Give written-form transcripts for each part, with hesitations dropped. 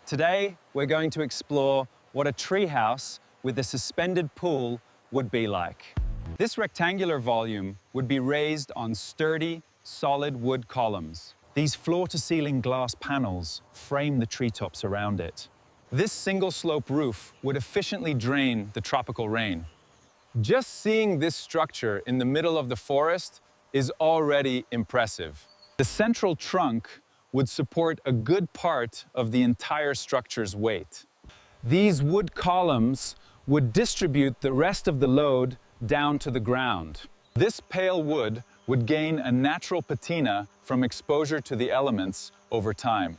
Today, we're going to explore what a treehouse with a suspended pool would be like. This rectangular volume would be raised on sturdy, solid wood columns. These floor-to-ceiling glass panels frame the treetops around it. This single-slope roof would efficiently drain the tropical rain. Just seeing this structure in the middle of the forest is already impressive. The central trunk would support a good part of the entire structure's weight. These wood columns would distribute the rest of the load down to the ground. This pale wood would gain a natural patina from exposure to the elements over time.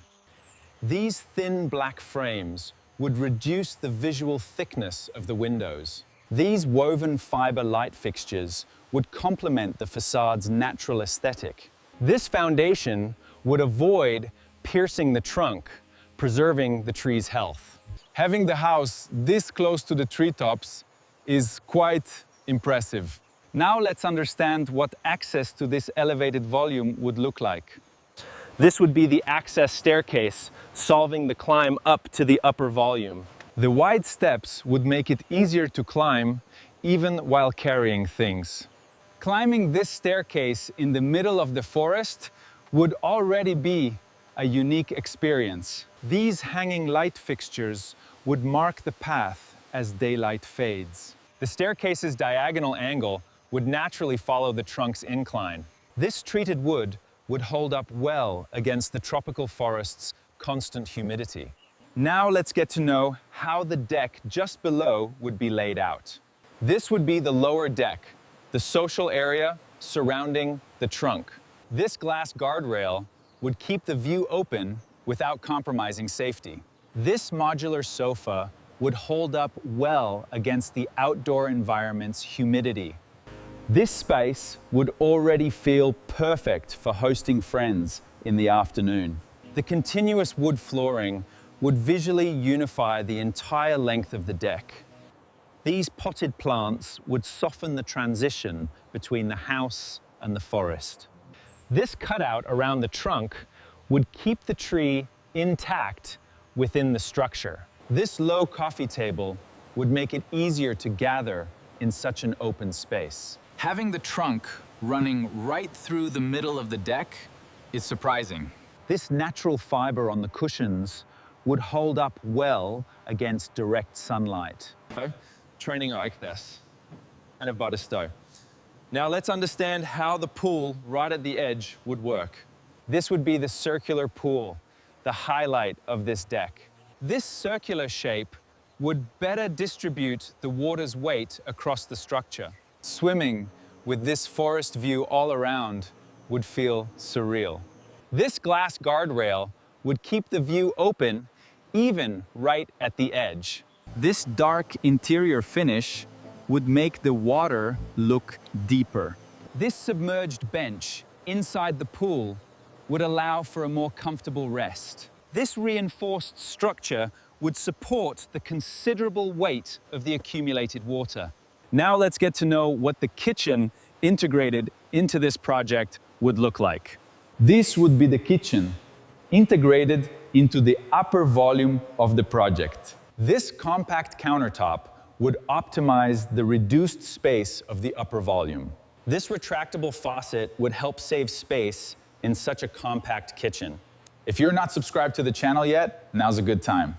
These thin black frames would reduce the visual thickness of the windows. These woven fiber light fixtures would complement the facade's natural aesthetic. This foundation would avoid piercing the trunk, preserving the tree's health. Having the house this close to the treetops is quite impressive. Now let's understand what access to this elevated volume would look like. This would be the access staircase, solving the climb up to the upper volume. The wide steps would make it easier to climb, even while carrying things. Climbing this staircase in the middle of the forest would already be a unique experience. These hanging light fixtures would mark the path as daylight fades. The staircase's diagonal angle would naturally follow the trunk's incline. This treated wood would hold up well against the tropical forest's constant humidity. Now let's get to know how the deck just below would be laid out. This would be the lower deck, the social area surrounding the trunk. This glass guardrail would keep the view open without compromising safety. This modular sofa would hold up well against the outdoor environment's humidity. This space would already feel perfect for hosting friends in the afternoon. The continuous wood flooring would visually unify the entire length of the deck. These potted plants would soften the transition between the house and the forest. This cutout around the trunk would keep the tree intact within the structure. This low coffee table would make it easier to gather in such an open space. Having the trunk running right through the middle of the deck is surprising. This natural fiber on the cushions would hold up well against direct sunlight. Training like this, and a butter stove. Now let's understand how the pool right at the edge would work. This would be the circular pool, the highlight of this deck. This circular shape would better distribute the water's weight across the structure. Swimming with this forest view all around would feel surreal. This glass guardrail would keep the view open even right at the edge. This dark interior finish would make the water look deeper. This submerged bench inside the pool would allow for a more comfortable rest. This reinforced structure would support the considerable weight of the accumulated water. Now let's get to know what the kitchen integrated into this project would look like. This would be the kitchen, integrated into the upper volume of the project. This compact countertop would optimize the reduced space of the upper volume. This retractable faucet would help save space in such a compact kitchen. If you're not subscribed to the channel yet, now's a good time.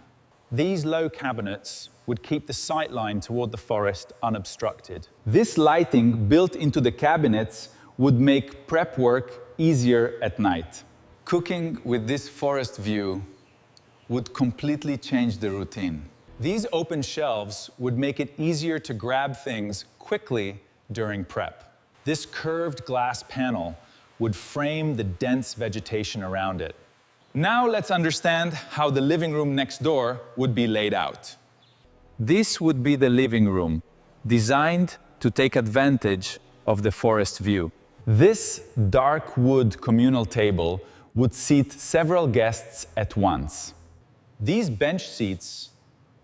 These low cabinets would keep the sight line toward the forest unobstructed. This lighting built into the cabinets would make prep work easier at night. Cooking with this forest view would completely change the routine. These open shelves would make it easier to grab things quickly during prep. This curved glass panel would frame the dense vegetation around it. Now let's understand how the living room next door would be laid out. This would be the living room, designed to take advantage of the forest view. This dark wood communal table would seat several guests at once. These bench seats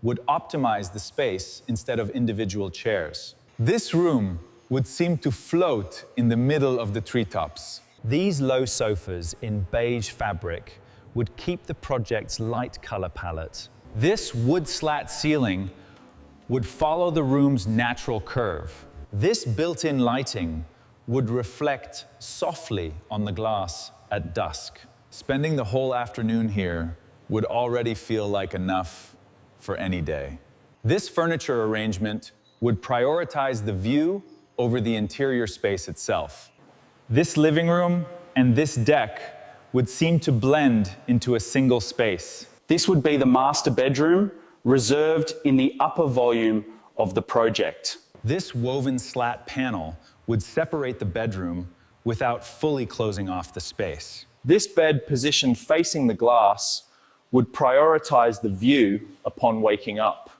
would optimize the space instead of individual chairs. This room would seem to float in the middle of the treetops. These low sofas in beige fabric would keep the project's light color palette. This wood slat ceiling would follow the room's natural curve. This built-in lighting would reflect softly on the glass at dusk. Spending the whole afternoon here would already feel like enough for any day. This furniture arrangement would prioritize the view over the interior space itself. This living room and this deck would seem to blend into a single space. This would be the master bedroom, reserved in the upper volume of the project. This woven slat panel would separate the bedroom without fully closing off the space. This bed positioned facing the glass would prioritize the view upon waking up.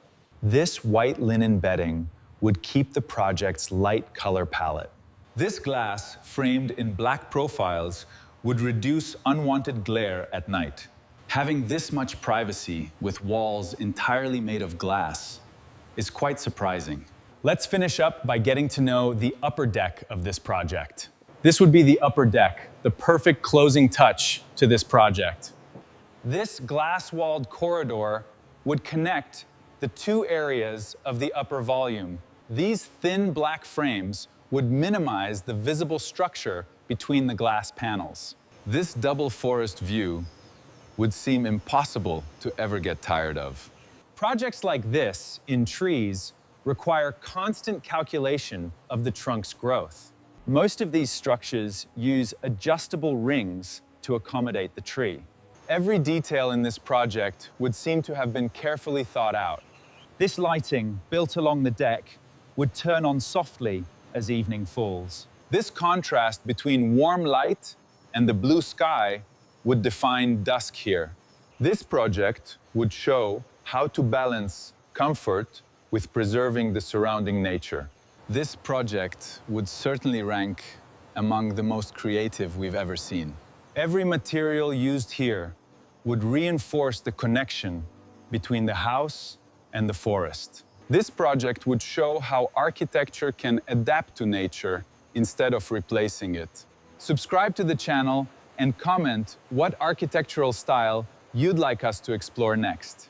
This white linen bedding would keep the project's light color palette. This glass, framed in black profiles, would reduce unwanted glare at night. Having this much privacy with walls entirely made of glass is quite surprising. Let's finish up by getting to know the upper deck of this project. This would be the upper deck, the perfect closing touch to this project. This glass-walled corridor would connect the two areas of the upper volume. These thin black frames would minimize the visible structure between the glass panels. This double forest view would seem impossible to ever get tired of. Projects like this in trees require constant calculation of the trunk's growth. Most of these structures use adjustable rings to accommodate the tree. Every detail in this project would seem to have been carefully thought out. This lighting, built along the deck, would turn on softly as evening falls. This contrast between warm light and the blue sky would define dusk here. This project would show how to balance comfort with preserving the surrounding nature. This project would certainly rank among the most creative we've ever seen. Every material used here would reinforce the connection between the house and the forest. This project would show how architecture can adapt to nature instead of replacing it. Subscribe to the channel and comment what architectural style you'd like us to explore next.